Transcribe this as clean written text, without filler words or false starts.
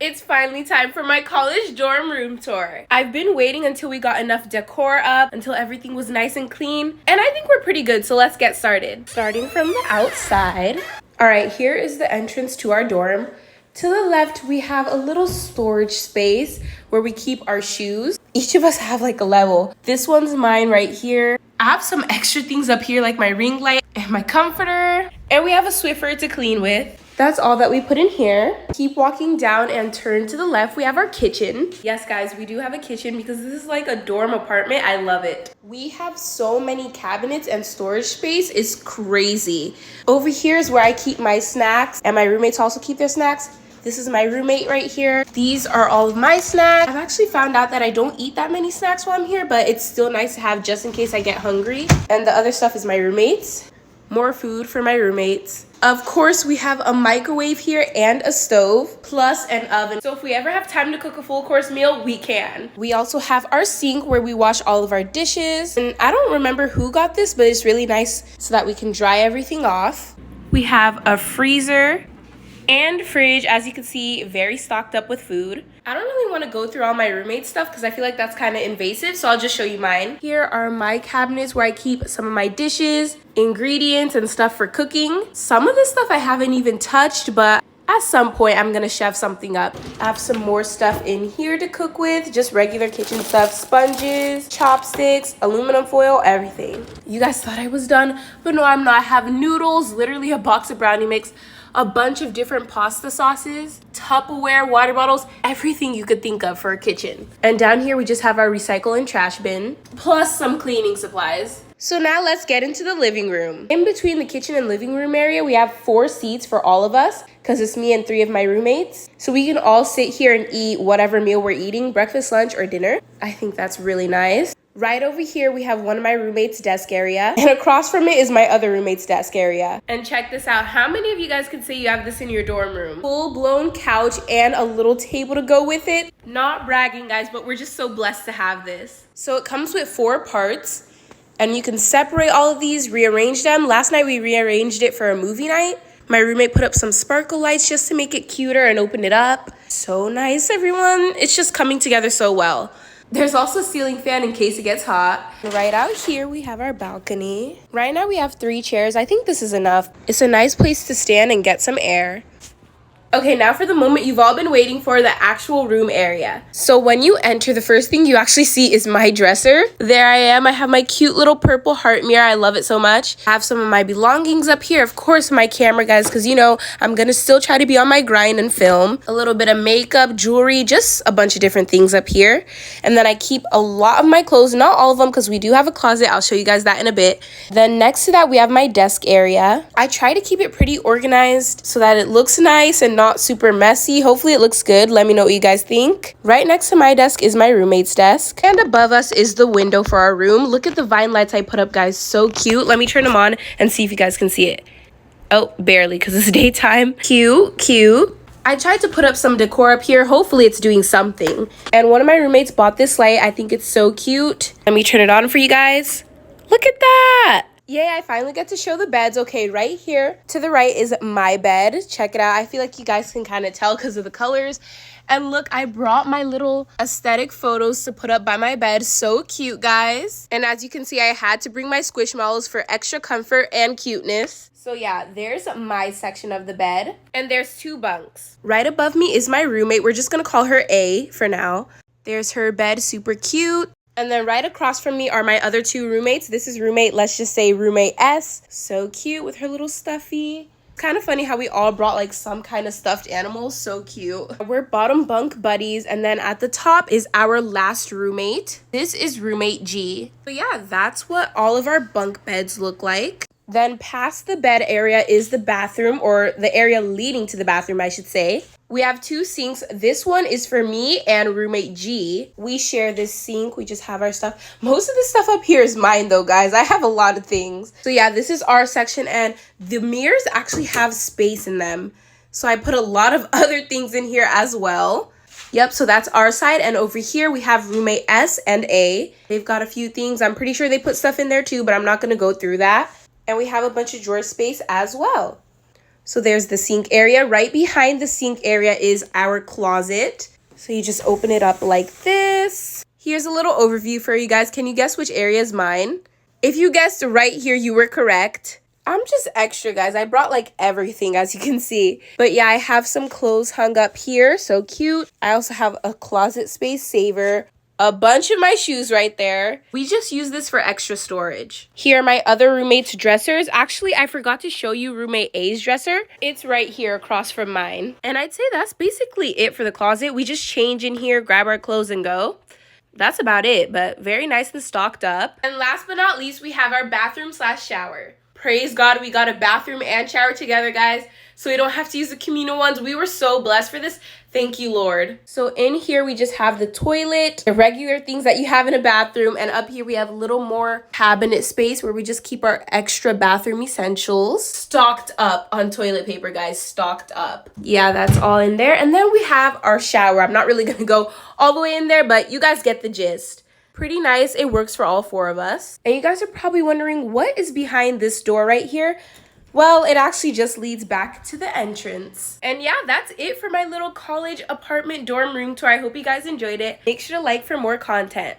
It's finally time for my college dorm room tour. I've been waiting until we got enough decor up, until everything was nice and clean, and I think we're pretty good, so let's get started. Starting from the outside. All right, here is the entrance to our dorm. To the left, we have a little storage space where we keep our shoes. Each of us have like a level. This one's mine right here. I have some extra things up here like my ring light and my comforter. And we have a Swiffer to clean with. That's all that we put in here. Keep walking down and turn to the left. We have our kitchen. Yes, guys, we do have a kitchen because this is like a dorm apartment. I love it. We have so many cabinets and storage space. It's crazy. Over here is where I keep my snacks, and my roommates also keep their snacks. This is my roommate right here. These are all of my snacks. I've actually found out that I don't eat that many snacks while I'm here, but it's still nice to have just in case I get hungry. And the other stuff is my roommates. More food for my roommates. Of course, we have a microwave here and a stove, plus an oven. So if we ever have time to cook a full course meal, we can. We also have our sink where we wash all of our dishes. And I don't remember who got this, but it's really nice so that we can dry everything off. We have a freezer and fridge, as you can see, very stocked up with food. I don't really want to go through all my roommate stuff because I feel like that's kind of invasive, so I'll just show you mine. Here are my cabinets where I keep some of my dishes, ingredients, and stuff for cooking. Some of this stuff I haven't even touched, but at some point I'm gonna chef something up. I have some more stuff in here to cook with, just regular kitchen stuff, sponges, chopsticks, aluminum foil, everything. You guys thought I was done, but no, I'm not. I have noodles, literally a box of brownie mix, a bunch of different pasta sauces, Tupperware, water bottles, everything you could think of for a kitchen. And down here, we just have our recycle and trash bin, plus some cleaning supplies. So now let's get into the living room. In between the kitchen and living room area, we have 4 seats for all of us because it's me and 3 of my roommates. So we can all sit here and eat whatever meal we're eating, breakfast, lunch, or dinner. I think that's really nice. Right over here, we have one of my roommates' desk area. And across from it is my other roommate's desk area. And check this out. How many of you guys can say you have this in your dorm room? Full-blown couch and a little table to go with it. Not bragging, guys, but we're just so blessed to have this. So it comes with 4 parts. And you can separate all of these, rearrange them. Last night, we rearranged it for a movie night. My roommate put up some sparkle lights just to make it cuter and open it up. So nice, everyone. It's just coming together so well. There's also a ceiling fan in case it gets hot. Right out here, we have our balcony. Right now, we have 3 chairs. I think this is enough. It's a nice place to stand and get some air. Okay, now for the moment you've all been waiting for, the actual room area. So when you enter, the first thing you actually see is my dresser. There I am. I have my cute little purple heart mirror. I love it so much. I have some of my belongings up here. Of course, my camera, guys, because, you know, I'm going to still try to be on my grind and film. A little bit of makeup, jewelry, just a bunch of different things up here. And then I keep a lot of my clothes, not all of them, because we do have a closet. I'll show you guys that in a bit. Then next to that, we have my desk area. I try to keep it pretty organized so that it looks nice and not super messy. Hopefully it looks good. Let me know what you guys think. Right next to my desk is my roommate's desk. And above us is the window for our room. Look at the vine lights I put up, guys. So cute. Let me turn them on and see if you guys can see it. Oh, barely because it's daytime. Cute, cute. I tried to put up some decor up here. Hopefully it's doing something. And one of my roommates bought this light. I think it's so cute. Let me turn it on for you guys. Look at that. Yay, I finally get to show the beds. Okay, right here to the right is my bed. Check it out. I feel like you guys can kind of tell because of the colors. And look, I brought my little aesthetic photos to put up by my bed. So cute, guys. And as you can see, I had to bring my Squishmallows for extra comfort and cuteness. So yeah, there's my section of the bed. And there's 2 bunks. Right above me is my roommate. We're just going to call her A for now. There's her bed, super cute. And then right across from me are my other 2 roommates. This is roommate, let's just say roommate S. So cute with her little stuffy. It's kind of funny how we all brought like some kind of stuffed animals. So cute. We're bottom bunk buddies. And then at the top is our last roommate. This is roommate G. So yeah, that's what all of our bunk beds look like. Then past the bed area is the bathroom, or the area leading to the bathroom, I should say. We have 2 sinks. This one is for me and roommate G. We share this sink. We just have our stuff. Most of the stuff up here is mine though, guys. I have a lot of things. So yeah, this is our section, and the mirrors actually have space in them. So I put a lot of other things in here as well. Yep, so that's our side. And over here we have roommate S and A. They've got a few things. I'm pretty sure they put stuff in there too, but I'm not going to go through that. And we have a bunch of drawer space as well. So there's the sink area. Right behind the sink area is our closet. So you just open it up like this. Here's a little overview for you guys. Can you guess which area is mine? If you guessed right here, you were correct. I'm just extra, guys. I brought like everything, as you can see. But yeah, I have some clothes hung up here. So cute. I also have a closet space saver. A bunch of my shoes right there. We just use this for extra storage. Here are my other roommate's dressers. Actually, I forgot to show you roommate A's dresser. It's right here across from mine. And I'd say that's basically it for the closet. We just change in here, grab our clothes, and go. That's about it, but very nice and stocked up. And last but not least, we have our bathroom / shower. Praise God, we got a bathroom and shower together, guys, so we don't have to use the communal ones. We were so blessed for this. Thank you, Lord. So in here, we just have the toilet, the regular things that you have in a bathroom, and up here we have a little more cabinet space where we just keep our extra bathroom essentials. Stocked up on toilet paper, guys, stocked up. Yeah, that's all in there. And then we have our shower. I'm not really gonna go all the way in there, but you guys get the gist. Pretty nice. It works for all 4 of us. And you guys are probably wondering what is behind this door right here. Well, it actually just leads back to the entrance. And yeah, that's it for my little college apartment dorm room tour. I hope you guys enjoyed it. Make sure to like for more content.